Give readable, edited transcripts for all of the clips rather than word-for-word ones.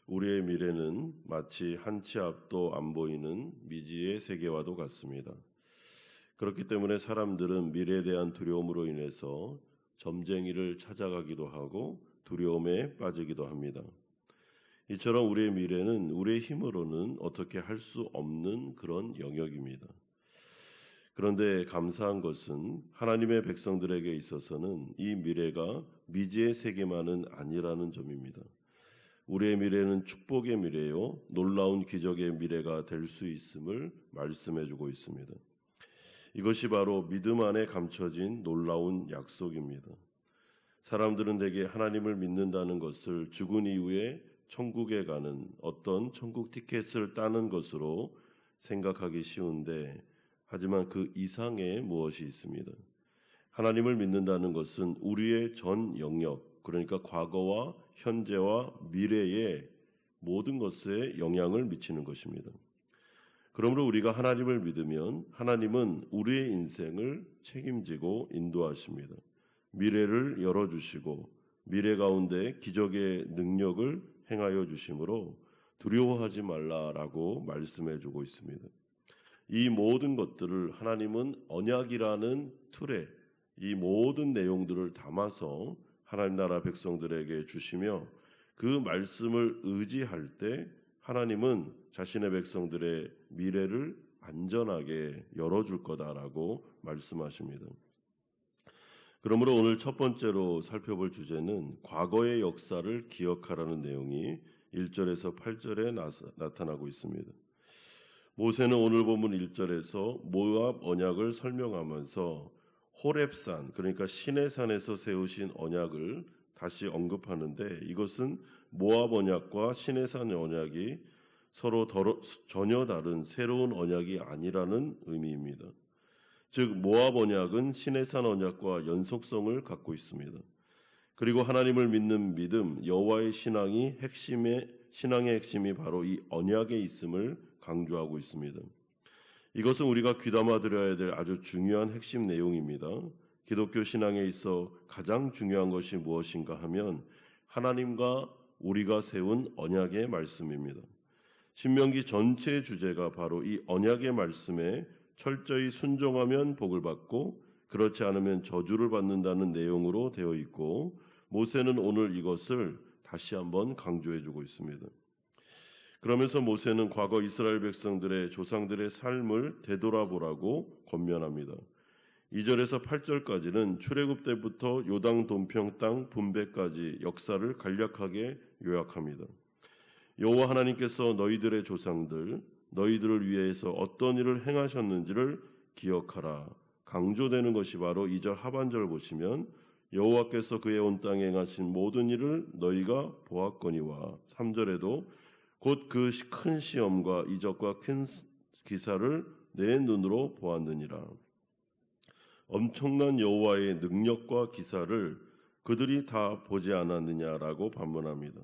우리의 미래는 마치 한 치 앞도 안 보이는 미지의 세계와도 같습니다. 그렇기 때문에 사람들은 미래에 대한 두려움으로 인해서 점쟁이를 찾아가기도 하고 두려움에 빠지기도 합니다. 이처럼 우리의 미래는 우리의 힘으로는 어떻게 할 수 없는 그런 영역입니다. 그런데 감사한 것은 하나님의 백성들에게 있어서는 이 미래가 미지의 세계만은 아니라는 점입니다. 우리의 미래는 축복의 미래요, 놀라운 기적의 미래가 될 수 있음을 말씀해주고 있습니다. 이것이 바로 믿음 안에 감춰진 놀라운 약속입니다. 사람들은 대개 하나님을 믿는다는 것을 죽은 이후에 천국에 가는 어떤 천국 티켓을 따는 것으로 생각하기 쉬운데, 하지만 그 이상의 무엇이 있습니다. 하나님을 믿는다는 것은 우리의 전 영역, 그러니까 과거와 현재와 미래의 모든 것에 영향을 미치는 것입니다. 그러므로 우리가 하나님을 믿으면 하나님은 우리의 인생을 책임지고 인도하십니다. 미래를 열어주시고 미래 가운데 기적의 능력을 행하여 주심으로 두려워하지 말라라고 말씀해주고 있습니다. 이 모든 것들을 하나님은 언약이라는 틀에 이 모든 내용들을 담아서 하나님 나라 백성들에게 주시며, 그 말씀을 의지할 때 하나님은 자신의 백성들의 미래를 안전하게 열어줄 거다라고 말씀하십니다. 그러므로 오늘 첫 번째로 살펴볼 주제는 과거의 역사를 기억하라는 내용이 1절에서 8절에 나타나고 있습니다. 모세는 오늘 본문 1절에서 모압 언약을 설명하면서 호렙산, 그러니까 시내산에서 세우신 언약을 다시 언급하는데, 이것은 모압 언약과 시내산 언약이 서로 전혀 다른 새로운 언약이 아니라는 의미입니다. 즉 모압 언약은 시내산 언약과 연속성을 갖고 있습니다. 그리고 하나님을 믿는 믿음, 여호와의 신앙의 핵심이 바로 이 언약에 있음을 강조하고 있습니다. 이것은 우리가 귀담아 들어야 될 아주 중요한 핵심 내용입니다. 기독교 신앙에 있어 가장 중요한 것이 무엇인가 하면 하나님과 우리가 세운 언약의 말씀입니다. 신명기 전체의 주제가 바로 이 언약의 말씀에 철저히 순종하면 복을 받고 그렇지 않으면 저주를 받는다는 내용으로 되어 있고, 모세는 오늘 이것을 다시 한번 강조해주고 있습니다. 그러면서 모세는 과거 이스라엘 백성들의 조상들의 삶을 되돌아보라고 권면합니다. 2절에서 8절까지는 출애굽 때부터 요당 돈평 땅 분배까지 역사를 간략하게 요약합니다. 여호와 하나님께서 너희들의 조상들, 너희들을 위해서 어떤 일을 행하셨는지를 기억하라. 강조되는 것이 바로 2절 하반절 보시면 여호와께서 그의 온 땅에 행하신 모든 일을 너희가 보았거니와, 3절에도 곧 그 큰 시험과 이적과 큰 기사를 내 눈으로 보았느니라. 엄청난 여호와의 능력과 기사를 그들이 다 보지 않았느냐라고 반문합니다.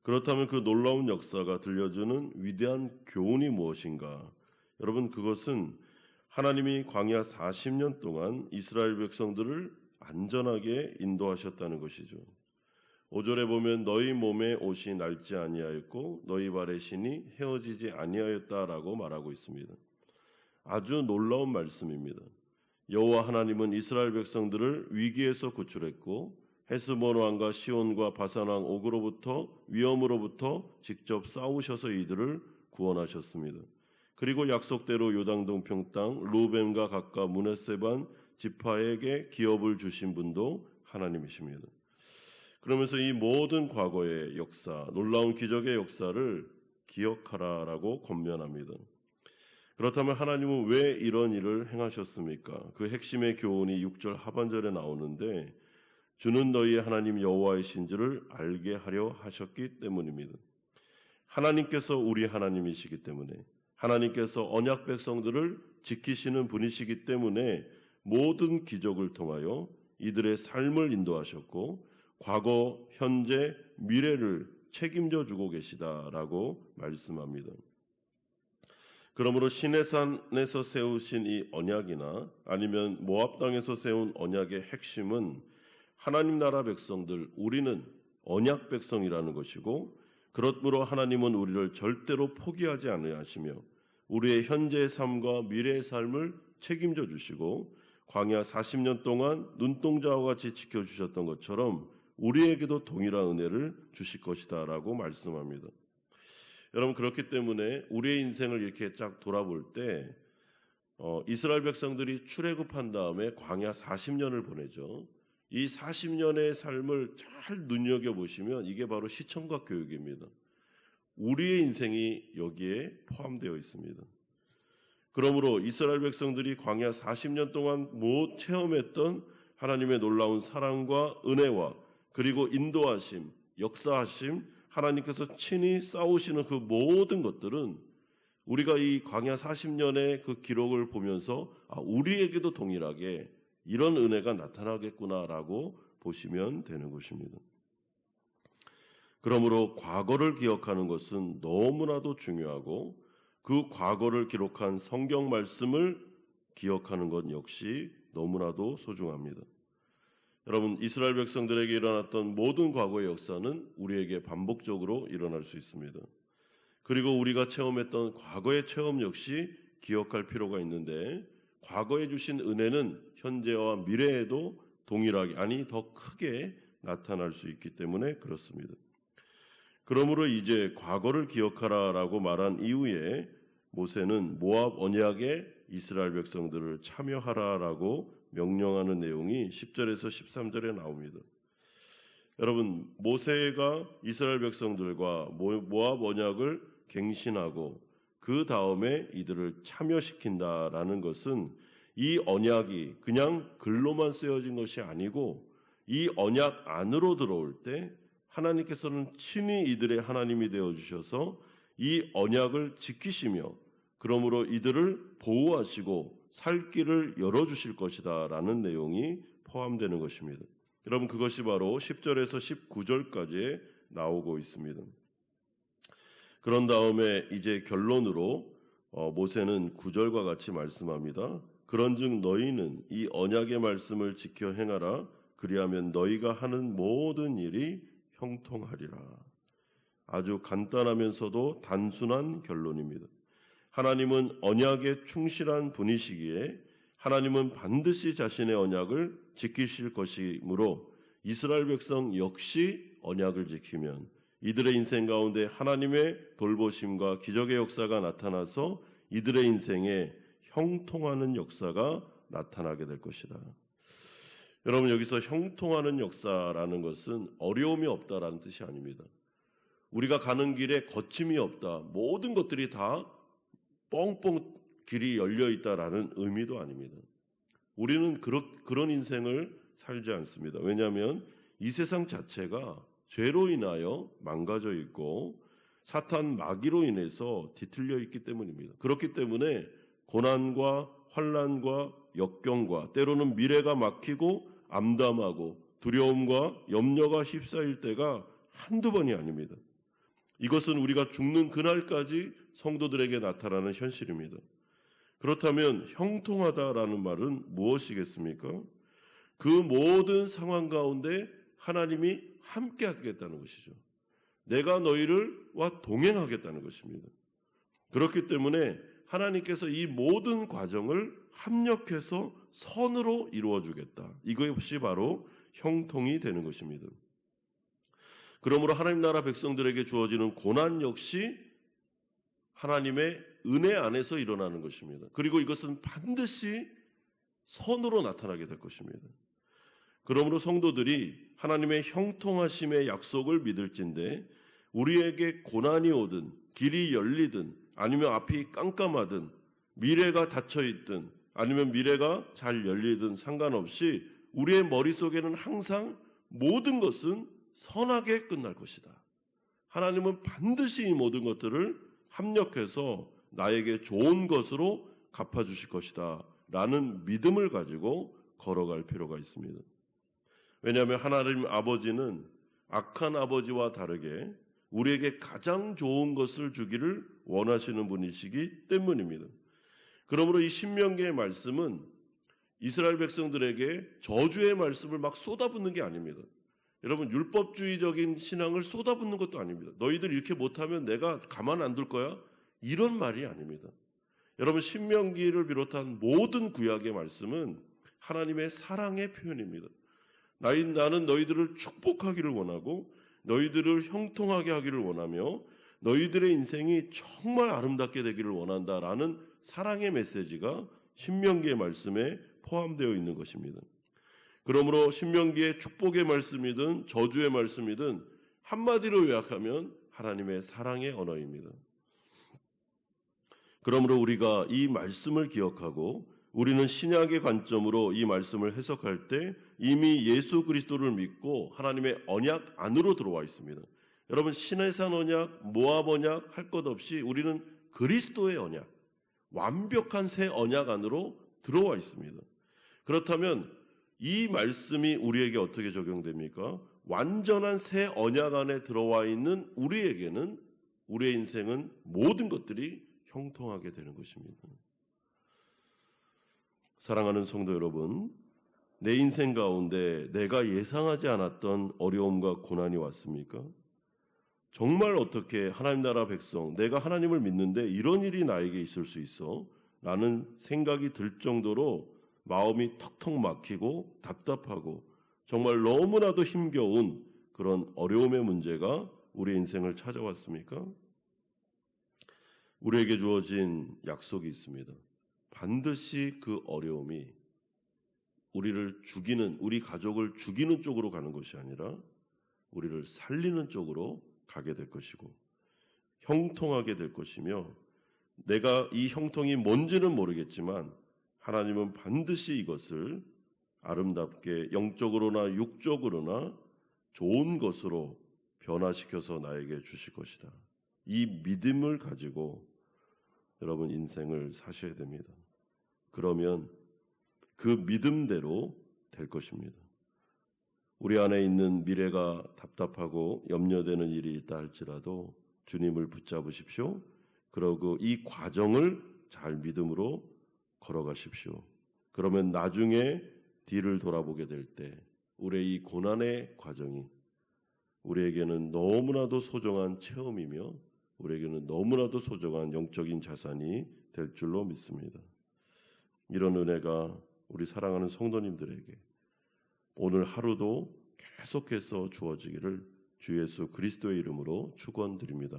그렇다면 그 놀라운 역사가 들려주는 위대한 교훈이 무엇인가? 여러분, 그것은 하나님이 광야 40년 동안 이스라엘 백성들을 안전하게 인도하셨다는 것이죠. 5절에 보면 너희 몸에 옷이 낡지 아니하였고 너희 발의 신이 헤어지지 아니하였다라고 말하고 있습니다. 아주 놀라운 말씀입니다. 여호와 하나님은 이스라엘 백성들을 위기에서 구출했고 헤스본 왕과 시온과 바산 왕 옥으로부터 위험으로부터 직접 싸우셔서 이들을 구원하셨습니다. 그리고 약속대로 요단 동평 땅 루벤과 갓과 므낫세 반 지파에게 기업을 주신 분도 하나님이십니다. 그러면서 이 모든 과거의 역사, 놀라운 기적의 역사를 기억하라라고 권면합니다. 그렇다면 하나님은 왜 이런 일을 행하셨습니까? 그 핵심의 교훈이 6절 하반절에 나오는데, 주는 너희의 하나님 여호와의 신지를 알게 하려 하셨기 때문입니다. 하나님께서 우리 하나님이시기 때문에, 하나님께서 언약 백성들을 지키시는 분이시기 때문에 모든 기적을 통하여 이들의 삶을 인도하셨고 과거, 현재, 미래를 책임져 주고 계시다라고 말씀합니다. 그러므로 시내산에서 세우신 이 언약이나 아니면 모압 땅에서 세운 언약의 핵심은 하나님 나라 백성들, 우리는 언약 백성이라는 것이고, 그러므로 하나님은 우리를 절대로 포기하지 않으시며 우리의 현재의 삶과 미래의 삶을 책임져 주시고 광야 40년 동안 눈동자와 같이 지켜주셨던 것처럼 우리에게도 동일한 은혜를 주실 것이다 라고 말씀합니다. 여러분, 그렇기 때문에 우리의 인생을 이렇게 쫙 돌아볼 때 이스라엘 백성들이 출애굽한 다음에 광야 40년을 보내죠. 이 40년의 삶을 잘 눈여겨보시면 이게 바로 시청각 교육입니다. 우리의 인생이 여기에 포함되어 있습니다. 그러므로 이스라엘 백성들이 광야 40년 동안 못 체험했던 하나님의 놀라운 사랑과 은혜와 그리고 인도하심, 역사하심, 하나님께서 친히 싸우시는 그 모든 것들은 우리가 이 광야 40년의 그 기록을 보면서 우리에게도 동일하게 이런 은혜가 나타나겠구나라고 보시면 되는 것입니다. 그러므로 과거를 기억하는 것은 너무나도 중요하고 그 과거를 기록한 성경 말씀을 기억하는 것 역시 너무나도 소중합니다. 여러분, 이스라엘 백성들에게 일어났던 모든 과거의 역사는 우리에게 반복적으로 일어날 수 있습니다. 그리고 우리가 체험했던 과거의 체험 역시 기억할 필요가 있는데 과거에 주신 은혜는 현재와 미래에도 동일하게, 아니 더 크게 나타날 수 있기 때문에 그렇습니다. 그러므로 이제 과거를 기억하라라고 말한 이후에 모세는 모압 언약에 이스라엘 백성들을 참여하라라고 명령하는 내용이 10절에서 13절에 나옵니다. 여러분, 모세가 이스라엘 백성들과 모압 언약을 갱신하고 그 다음에 이들을 참여시킨다라는 것은 이 언약이 그냥 글로만 쓰여진 것이 아니고 이 언약 안으로 들어올 때 하나님께서는 친히 이들의 하나님이 되어주셔서 이 언약을 지키시며 그러므로 이들을 보호하시고 살 길을 열어주실 것이다 라는 내용이 포함되는 것입니다. 여러분, 그것이 바로 10절에서 19절까지에 나오고 있습니다. 그런 다음에 이제 결론으로 모세는 9절과 같이 말씀합니다. 그런즉 너희는 이 언약의 말씀을 지켜 행하라. 그리하면 너희가 하는 모든 일이 형통하리라. 아주 간단하면서도 단순한 결론입니다. 하나님은 언약에 충실한 분이시기에 하나님은 반드시 자신의 언약을 지키실 것이므로 이스라엘 백성 역시 언약을 지키면 이들의 인생 가운데 하나님의 돌보심과 기적의 역사가 나타나서 이들의 인생에 형통하는 역사가 나타나게 될 것이다. 여러분, 여기서 형통하는 역사라는 것은 어려움이 없다라는 뜻이 아닙니다. 우리가 가는 길에 거침이 없다, 모든 것들이 다 뻥뻥 길이 열려 있다라는 의미도 아닙니다. 우리는 그런 인생을 살지 않습니다. 왜냐하면 이 세상 자체가 죄로 인하여 망가져 있고 사탄 마귀로 인해서 뒤틀려 있기 때문입니다. 그렇기 때문에 고난과 환난과 역경과 때로는 미래가 막히고 암담하고 두려움과 염려가 휩싸일 때가 한두 번이 아닙니다. 이것은 우리가 죽는 그날까지 성도들에게 나타나는 현실입니다. 그렇다면 형통하다라는 말은 무엇이겠습니까? 그 모든 상황 가운데 하나님이 함께 하겠다는 것이죠. 내가 너희와 동행하겠다는 것입니다. 그렇기 때문에 하나님께서 이 모든 과정을 합력해서 선으로 이루어주겠다. 이것이 바로 형통이 되는 것입니다. 그러므로 하나님 나라 백성들에게 주어지는 고난 역시 하나님의 은혜 안에서 일어나는 것입니다. 그리고 이것은 반드시 선으로 나타나게 될 것입니다. 그러므로 성도들이 하나님의 형통하심의 약속을 믿을진데 우리에게 고난이 오든 길이 열리든 아니면 앞이 깜깜하든 미래가 닫혀있든 아니면 미래가 잘 열리든 상관없이 우리의 머릿속에는 항상 모든 것은 선하게 끝날 것이다. 하나님은 반드시 이 모든 것들을 합력해서 나에게 좋은 것으로 갚아주실 것이다 라는 믿음을 가지고 걸어갈 필요가 있습니다. 왜냐하면 하나님 아버지는 악한 아버지와 다르게 우리에게 가장 좋은 것을 주기를 원하시는 분이시기 때문입니다. 그러므로 이 신명기의 말씀은 이스라엘 백성들에게 저주의 말씀을 막 쏟아붓는 게 아닙니다. 여러분, 율법주의적인 신앙을 쏟아붓는 것도 아닙니다. 너희들 이렇게 못하면 내가 가만 안 둘 거야? 이런 말이 아닙니다. 여러분, 신명기를 비롯한 모든 구약의 말씀은 하나님의 사랑의 표현입니다. 나는 너희들을 축복하기를 원하고 너희들을 형통하게 하기를 원하며 너희들의 인생이 정말 아름답게 되기를 원한다라는 사랑의 메시지가 신명기의 말씀에 포함되어 있는 것입니다. 그러므로 신명기의 축복의 말씀이든 저주의 말씀이든 한마디로 요약하면 하나님의 사랑의 언어입니다. 그러므로 우리가 이 말씀을 기억하고 우리는 신약의 관점으로 이 말씀을 해석할 때 이미 예수 그리스도를 믿고 하나님의 언약 안으로 들어와 있습니다. 여러분, 시내산 언약, 모압 언약 할 것 없이 우리는 그리스도의 언약, 완벽한 새 언약 안으로 들어와 있습니다. 그렇다면 이 말씀이 우리에게 어떻게 적용됩니까? 완전한 새 언약 안에 들어와 있는 우리에게는 우리의 인생은 모든 것들이 형통하게 되는 것입니다. 사랑하는 성도 여러분, 내 인생 가운데 내가 예상하지 않았던 어려움과 고난이 왔습니까? 정말 어떻게 하나님 나라 백성, 내가 하나님을 믿는데 이런 일이 나에게 있을 수 있어? 라는 생각이 들 정도로 마음이 턱턱 막히고 답답하고 정말 너무나도 힘겨운 그런 어려움의 문제가 우리 인생을 찾아왔습니까? 우리에게 주어진 약속이 있습니다. 반드시 그 어려움이 우리를 죽이는, 우리 가족을 죽이는 쪽으로 가는 것이 아니라 우리를 살리는 쪽으로 가게 될 것이고 형통하게 될 것이며, 내가 이 형통이 뭔지는 모르겠지만 하나님은 반드시 이것을 아름답게 영적으로나 육적으로나 좋은 것으로 변화시켜서 나에게 주실 것이다. 이 믿음을 가지고 여러분 인생을 사셔야 됩니다. 그러면 그 믿음대로 될 것입니다. 우리 안에 있는 미래가 답답하고 염려되는 일이 있다 할지라도 주님을 붙잡으십시오. 그리고 이 과정을 잘 믿음으로 걸어가십시오. 그러면 나중에 뒤를 돌아보게 될 때 우리의 이 고난의 과정이 우리에게는 너무나도 소중한 체험이며 우리에게는 너무나도 소중한 영적인 자산이 될 줄로 믿습니다. 이런 은혜가 우리 사랑하는 성도님들에게 오늘 하루도 계속해서 주어지기를 주 예수 그리스도의 이름으로 축원드립니다.